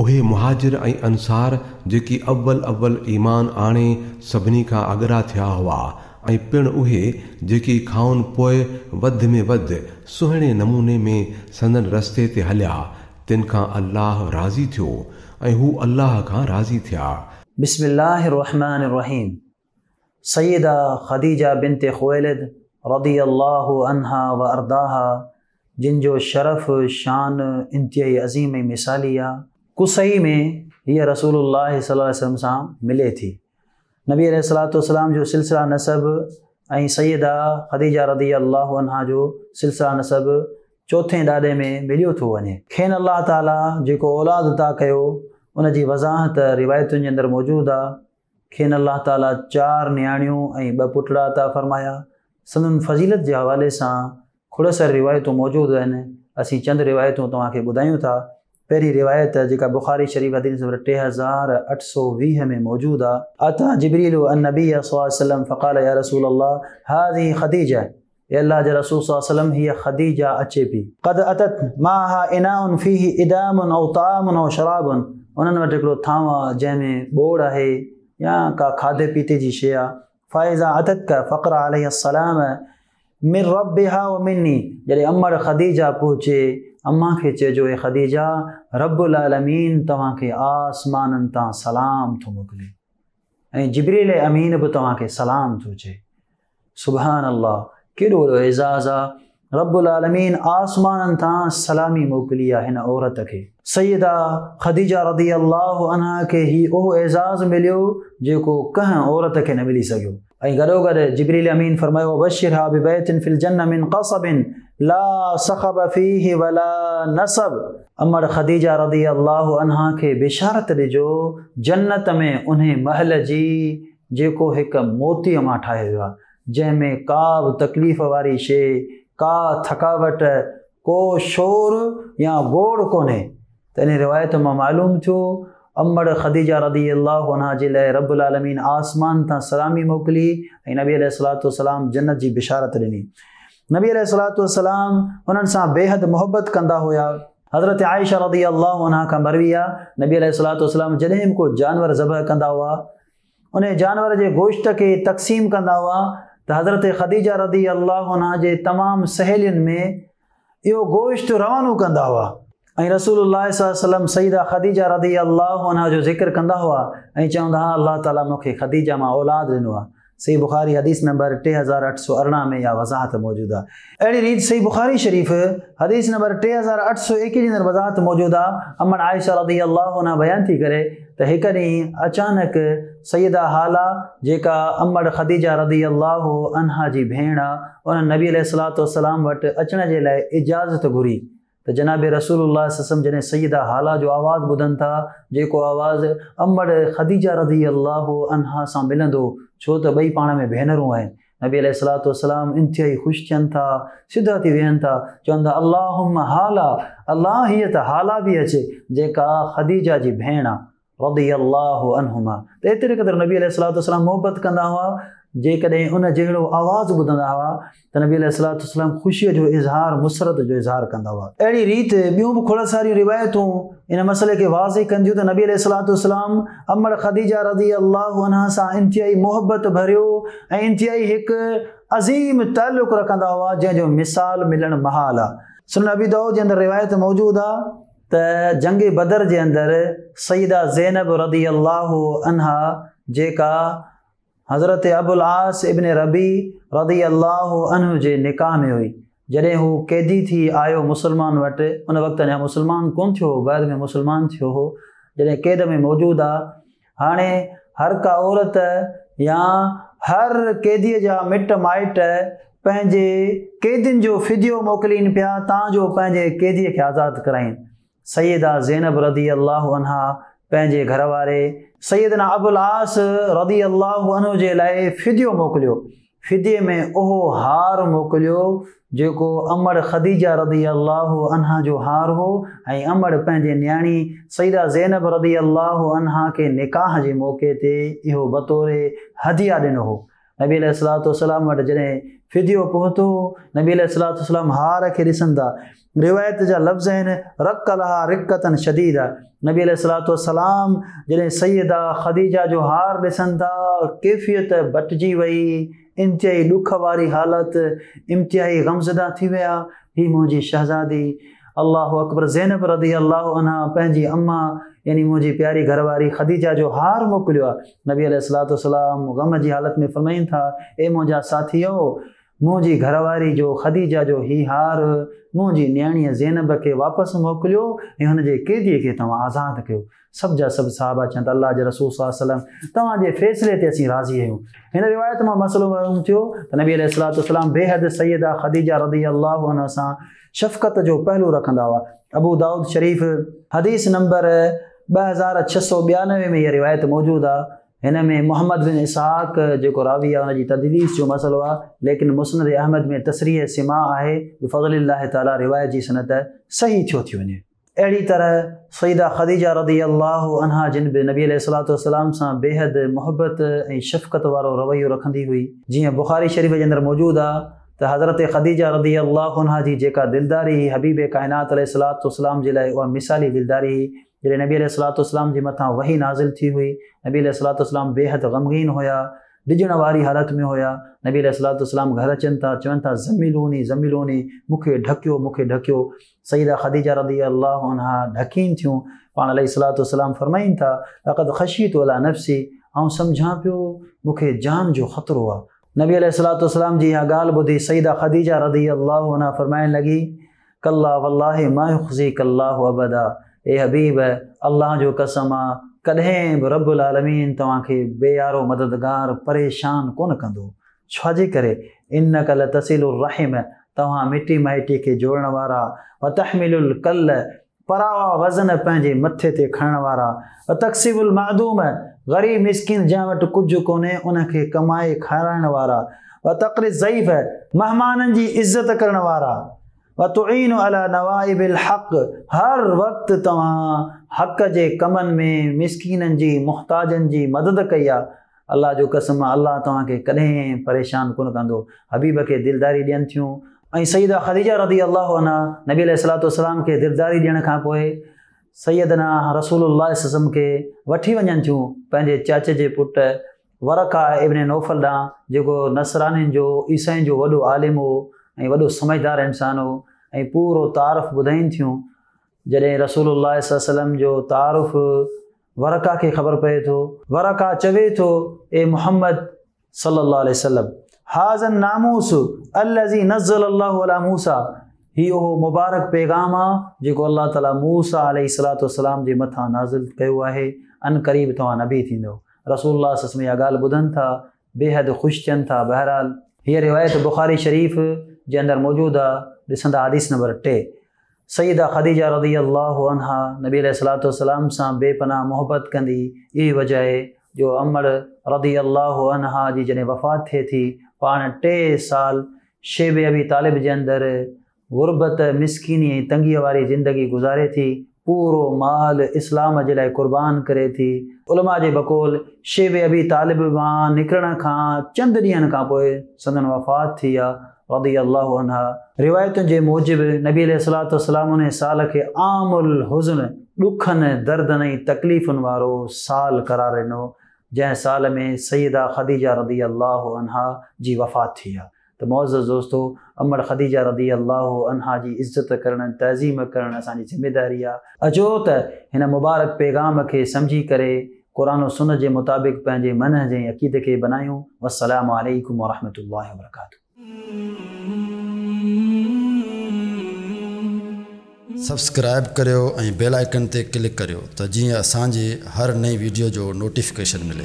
उहे मुहाजिर ऐं अंसार जेकी अव्वल ईमान आणे सभिनी खां अॻरा थिया हुआ ऐं पिणु उहे जेकी खाउन पोइ वधि में वधि सुहिणे नमूने में संदन रस्ते ते हलिया, तिन खां अल्लाह राज़ी थियो ऐं हू अल्लाह खां राज़ी थिया। बिस्मिल्लाहिर्रहमानिर्रहीम। सैयदा ख़दीजा बिन्ते खुवैलिद रदियल्लाहु अन्हा व अर्दाहा, जिन जो शरफ़ शान इंतहाई अज़ीम ऐं मिसाली आहे, कुसई में हीअ रसूलुल्लाह सल्लल्लाहु अलैहि वसल्लम सां मिले थी। नबी अलैहिस्सलातु वस्सलाम जो सिलसिला नसब ऐं सैयदा ख़दीजा रदियल्लाहु अन्हा जो सिलसिला नसब चौथे ॾाॾे में मिलियो थो वञे। खेनि अल्लाह ताला जेको औलाद अता कयो उन जी वज़ाहत रिवायतुनि जे अंदरि मौजूदु आहे। खेनि अल्लाह ताला 4 नियाणियूं ऐं 2 पुटड़ा अता फरमाया। संदन फज़ीलत जे हवाले सां खुड़सर रिवायतूं मौजूदु आहिनि। असीं चंद रिवायतूं तव्हांखे ॿुधायूं था। पहिरीं रिवायत जेका बुखारी शरीफ़ हदीस नंबर 3820 में मौजूदु आहे। अता जिब्रीलु अन्नबी सल्लल्लाहु अलैहि वसल्लम फ़क़ाल या रसूल अल्लाह हाज़िही ख़दीजा, ए अल्लाह जे रसूल सल्लल्लाहु अलैहि वसल्लम हीअ ख़दीजा अचे पई। क़द अतत माहा इनाउन फ़ीही इदामुन औ तामुन औ शराबुन, उन्हनि वटि हिकिड़ो थांव आहे जंहिंमें ॿोड़ आहे या का खाधे पीते जी शइ आहे। फ़ाइज़ा अतत का फ़क़रा अलैहिस्सलाम मिन रब्बिहा व मिन्नी, जॾहिं अमड़ ख़दीजा पहुचे अम्मा खे चइजो ए ख़दीजा, रब्बुल आलमीन तव्हांखे आसमाननि तां सलाम थो मोकिले ऐं जिब्रील अमीन बि तव्हांखे सलाम थो चए। सुभान अल्लाह, केॾो वॾो एज़ाज़ आहे। रब्बुल आलमीन आसमाननि तां सलामी मोकिली आहे हिन औरत खे। सैयदा ख़दीजा रदियल्लाहु अन्हा खे ही उहो एज़ाज़ मिलियो जेको कंहिं औरत खे न मिली सघियो। ऐं गॾोगॾु जिब्रील अमीन फरमायो बशिरहा बिबैतिन फिल जन्नह मिन क़सबिन ला सख़ब फ़ीही वला नसब। अमड़ ख़दीजा रदियल्लाहु अन्हा खे बिशारत ॾिजो जन्नत में उन महल जी जेको हिकु मोतीअ मां ठाहियो वियो आहे, जंहिंमें का बि तकलीफ़ वारी शइ, का थकावट, को शोर या गोड़ कोन्हे। त इन रिवायत मां मालूम थियो अमड़ ख़दीजा रदियल्लाहु अन्हा जे लाइ रब्बुल आलमीन आसमान तां सलामी मोकिली ऐं नबी अलैहिस्सलातु वस्सलाम जन्नत जी बिशारत ॾिनी। नबी अलैहिस्सलातु वस्सलाम उन्हनि सां बेहद मोहब्बत कंदा हुया। हज़रत आयशा रदियल्लाहु अन्हा खां मरवी आहे, नबी अलैहिस्सलातु वस्सलाम जॾहिं बि को जानवर ज़बह कंदा हुआ, उन जानवर जे गोश्त खे तक़सीम कंदा हुआ त हज़रत ख़दीजा रदियल्लाहु अन्हा जे तमामु सहेलियुनि में इहो गोश्त रवानो कंदा हुआ ऐं रसूलुल्लाह सल्लल्लाहु अलैहि वसल्लम सईदा ख़दीजा रदियल्लाहु अन्हा जो ज़िक्र कंदा हुआ ऐं चवंदा हुआ अल्लाह ताला मूंखे ख़दीजा मां औलाद ॾिनो आहे। सही बुखारी हदीस नंबर 3818 में इहा वज़ाहत मौजूदु आहे। अहिड़ी रीति सही बुखारी शरीफ़ हदीस नंबर 3821 जे अंदरि वज़ाहत मौजूदु आहे। अम्मा आयशा रदियल्लाहु अन्हा बयान थी करे त हिकु ॾींहुं अचानक सैयदा हाला जेका अम्मड़ ख़दीजा रदियल्लाहु अन्हा जी भेण आहे, उन नबी अलैहिस्सलातु वस्सलाम वटि अचण जे लाइ इजाज़त घुरी त जनाब रसूलुल्लाह सल्लल्लाहु अलैहि वसल्लम जॾहिं सैयदा हाला जो आवाज़ ॿुधनि था, जेको आवाज़ अम्मड़ ख़दीजा रदियल्लाहु अन्हा सां मिलंदो, छो त ॿई पाण में भेनरूं आहिनि। नबी अलैहिस्सलातु वस्सलाम इंतहाई ख़ुशि थियनि था, सिधा थी वेहनि था, चवनि था अल्लाहुम्मा हाला, अल्लाह हीअ त हाला बि अचे जेका ख़दीजा जी भेण आहे रदियल्लाहु अन्हुमा। त एतिरे क़दुरु नबी अलैहिस्सलातु वस्सलाम मोहबत कंदा हुआ, जेकॾहिं उन जहिड़ो आवाज़ ॿुधंदा हुआ त नबी अलैहिस्सलातु वस्सलाम ख़ुशीअ जो इज़हार, मुसरत जो इज़हार कंदा हुआ। अहिड़ी रीति ॿियूं बि खोड़ सारियूं रिवायतूं इन मसइले खे वाज़े कंदियूं त नबी अलैहिस्सलातु वस्सलाम अम्मड़ ख़दीजा रदियल्लाहु अन्हा सां इंतहाई मोहबत भरियो ऐं इंतहाई हिकु अज़ीम ताल्लुक़ रखंदा हुआ जंहिंजो मिसाल मिलणु महाल आहे। सुनन अबी दाऊद जे अंदरि रिवायत मौजूदु आहे त जंग बदर जे अंदरि सईदा ज़ैनब रदियल्लाहु अन्हा जेका हज़रत अबुल आस इब्न रबी रदियल्लाहु अन्हु जे निकाह में हुई, जॾहिं हू कैदी थी आयो मुसलमान वटि, उन वक़्तु अञा मुसलमान कोन थियो हो, बाद में मुसलमान थियो हो, जॾहिं कैद में मौजूदु आहे। हाणे हर का औरत या हर कैदीअ जा मिट माइट पंहिंजे कैदियुनि जो फिदियो मोकिलीनि पिया तांजो पंहिंजे कैदीअ खे आज़ादु कराइनि। सैयदा ज़ैनब रदियल्लाहु अन्हा पंहिंजे घर वारे सैयदना अबुल आस रदियल्लाहु अन्हु जे लाइ फिदियो मोकिलियो। फिदिये में उहो हार मोकिलियो जेको अम्मड़ ख़दीजा रदियल्लाहु अन्हा जो हार हो ऐं अम्मड़ पंहिंजे न्याणी सईदा ज़ैनब रदियल्लाहु अन्हा खे निकाह जे मौक़े ते इहो बतौरे हदिया ॾिनो हो। नबी अलैहिस्सलातु वस्सलाम वटि जॾहिं फिदियो पहुतो, नबी अलैहिस्सलातु वस्सलाम हार खे ॾिसंदा, रिवायत जा लफ़्ज़ आहिनि रक़ लहा रिक़तन शदीदा, नबी अलैहिस्सलातु वस्सलाम जॾहिं सैयदा ख़दीजा जो हार ॾिसनि था, कैफ़ियत बटिजी वई, इंतिहाई ॾुख वारी हालत, इंतिहाई ग़मज़दा थी विया। ही मुंहिंजी शहज़ादी अल्लाहु अकबर ज़ैनब रज़ी अल्लाहु अन्हा पंहिंजी अम्मा यानी मुंहिंजी प्यारी घरवारी ख़दीजा जो हार मोकिलियो आहे। नबी अलैहिस्सलातु वस्सलाम ग़म जी हालत में फरमाइनि था, ए मुंहिंजा साथियो, मुंहिंजी घरवारी जो ख़दीजा जो ही हार मुंहिंजी न्याणीअ ज़ैनब खे वापसि मोकिलियो ऐं हुनजे क़ैदीअ खे तव्हां आज़ादु कयो। सभु जा सभु सहाबा चवनि था, अल्लाह जे रसूल सल्लल्लाहु अलैहि वसल्लम तव्हांजे फ़ैसिले ते असीं राज़ी आहियूं। हिन रिवायत मां मसइलो मालूम थियो त नबी अलैहिस्सलातु वस्सलाम बेहद सैयदा ख़दीजा रज़ी अल्लाहु अन्हा सां शफ़क़त जो पहलू रखंदा हुआ। अबू दाऊद शरीफ़ हदीस नंबर 2692 में इहा रिवायत मौजूदु आहे। हिन में मोहम्मद बिन इसहाक़ जेको रावी आहे हुनजी तदलीस जो मसइलो आहे, लेकिन मुस्नद अहमद में तसरीह सिमा आहे, बिफ़ज़लिल्लाहि तआला रिवायत जी सनद सही छो थी वञे। अहिड़ी तरह सैयदा ख़दीजा रज़ी अल्लाहु अन्हा जिन बि नबी अलैहिस्सलातु वस्सलाम सां बेहद मुहबत ऐं शफ़क़त वारो रवैयो रखंदी हुई। जीअं बुख़ारी शरीफ़ जे अंदरि मौजूदु आहे त हज़रत ख़दीजा रज़ी अल्लाहु अन्हा जी जेका दिलदारी हबीब काइनात अलैहिस्सलातु वस्सलाम जे लाइ उहा मिसाली दिलदारी हुई। जॾहिं नबी अलैहिस्सलातु वस्सलाम जे मथां वही नाज़िल थी हुई, नबी अलैहिस्सलातु वस्सलाम बेहद ग़मगीन हुया, डिॼण वारी हालत में हुया। नबी अलैहिस्सलातु वस्सलाम घर अचनि था, चवनि था ज़मीलूनी ज़मीलूनी, मूंखे ढकियो मूंखे ढकियो। सैयदा ख़दीजा रज़ी अल्लाहु अन्हा ढकीन थियूं। पाण अलैहिस्सलातु वस्सलाम फरमाइनि था, लक़द ख़शीतु अला नफ़्सी, ऐं सम्झां पियो मूंखे जान जो ख़तरो आहे। नबी अलैहिस्सलातु वस्सलाम जी इहा ॻाल्हि ॿुधी सैयदा ख़दीजा रज़ी अल्लाहु अन्हा फरमाइण लॻी, कल्ला वल्लाहि मा युख़ज़ीक अल्लाहु अबदा, ए हबीब अल्लाह जो कसम आहे, कॾहिं बि रब्बुल आलमीन तव्हांखे बेयारो मददगार परेशान कोन कंदो। छाजे करे, इन्नक लतसिलुर रहिम, तव्हां मिटी माइटी खे जोड़ण वारा, व तहमिलुल कल, परावा वज़न पंहिंजे मथे ते खणण वारा, व तक्सिबुल मादूम, ग़रीब मिस्किन जंहिं वटि कुझु कोन्हे उनखे कमाए खाराइण वारा, व तक़री ज़ईफ़, महिमाननि जी इज़त करण वारा, व तुईनु अला नवाइबिल हक़, हर वक़्तु तव्हां हक़ जे कमनि में मिस्कीननि जी मुहताजनि जी मदद कई आहे। अल्लाह जो कसम, अल्लाह तव्हांखे कॾहिं परेशान कोन कंदो। हबीब खे दिलदारी ॾियनि थियूं। ऐं सैयदा ख़दीजा रज़ी अल्लाहु अन्हा नबी अलैहिस्सलातु वस्सलाम खे दिलदारी ॾियण खां पोइ सैयदना रसूलुल्लाह सल्लल्लाहु अलैहि वसल्लम खे वठी वञनि थियूं पंहिंजे चाचे जे पुटु वरक़ा इब्न नौफल ॾांहुं, जेको नसरानियुनि जो ईसाइनि जो वॾो आलिम हो ऐं वॾो समझदार इंसान हो, ऐं पूरो तारुफ़ ॿुधाइनि थियूं। जॾहिं रसूलुल्लाह सल्लल्लाहु अलैहि वसल्लम जो तारुफ़ वरक़ा खे ख़बर पए थो, वरक़ा चवे थो, ए मुहम्मद सल्लल्लाहु अलैहि वसल्लम, हाज़न नामूस अल्लज़ी नज़्ज़ल अल्लाहु अला मूसा, ही उहो मुबारक पैगाम आहे जेको अल्लाह ताला मूसा अलैहिस्सलातु वस्सलाम जे मथां नाज़िल कयो आहे। अन क़रीब तव्हां नबी थींदो। रसूलुल्लाह सल्लल्लाहु अलैहि वसल्लम इहा ॻाल्हि ॿुधनि था, बेहद ख़ुशि थियनि था। बहरहाल हीअ रिवायत बुख़ारी शरीफ़ जे अंदरि मौजूदु आहे। ॾिसंदा हदीस नंबर 3। सैयदा ख़दीजा रज़ी अल्लाहु अन्हा नबी अलैहिस्सलातु वस्सलाम सां बेपनाह मोहबत कंदी। इहा वजह आहे जो अमर रज़ी अल्लाहु अन्हा जी जॾहिं वफ़ात थिए थी, पाण 3 साल शेब अबी तालिब जे अंदरि गुरबत, मिसकीनी ऐं तंगीअ वारी ज़िंदगी गुज़ारे थी। पूरो माल इस्लाम जे लाइ क़ुर्बान करे थी। उलमा जे बक़ौल शेब अबी तालिब मां निकिरण खां चंद ॾींहंनि खां पोइ संदन वफ़ात थी आहे रज़ी अल्लाहु अन्हा। रिवायतुनि जे मूजिबि नबी अलैहिस्सलातु वस्सलाम उन साल खे आमुल हुज़्न, ॾुखनि दर्दनि ऐं तकलीफ़ुनि वारो साल करार ॾिनो, जंहिं साल में सैयदा ख़दीजा रज़ी अल्लाहु अन्हा जी वफ़ात थी आहे। त मुअज़्ज़ज़ दोस्तो, अमर ख़दीजा रज़ी अल्लाहु अन्हा जी इज़त करणु, तज़ीम करणु असांजी ज़िमेदारी आहे। अचो त हिन मुबारक पैगाम खे सम्झी करे क़ुरान और सुन्नत जे मुताबिक़ पंहिंजे मन जे अक़ीदे खे बनायूं। वस्सलामु अलैकुम वरहमतुल्लाहि वबरकातुहू। सब्सक्राइब करियो ऐं बेल आइकन ते क्लिक करियो त जीअं असांजी हर नई वीडियो जो नोटिफिकेशन मिले।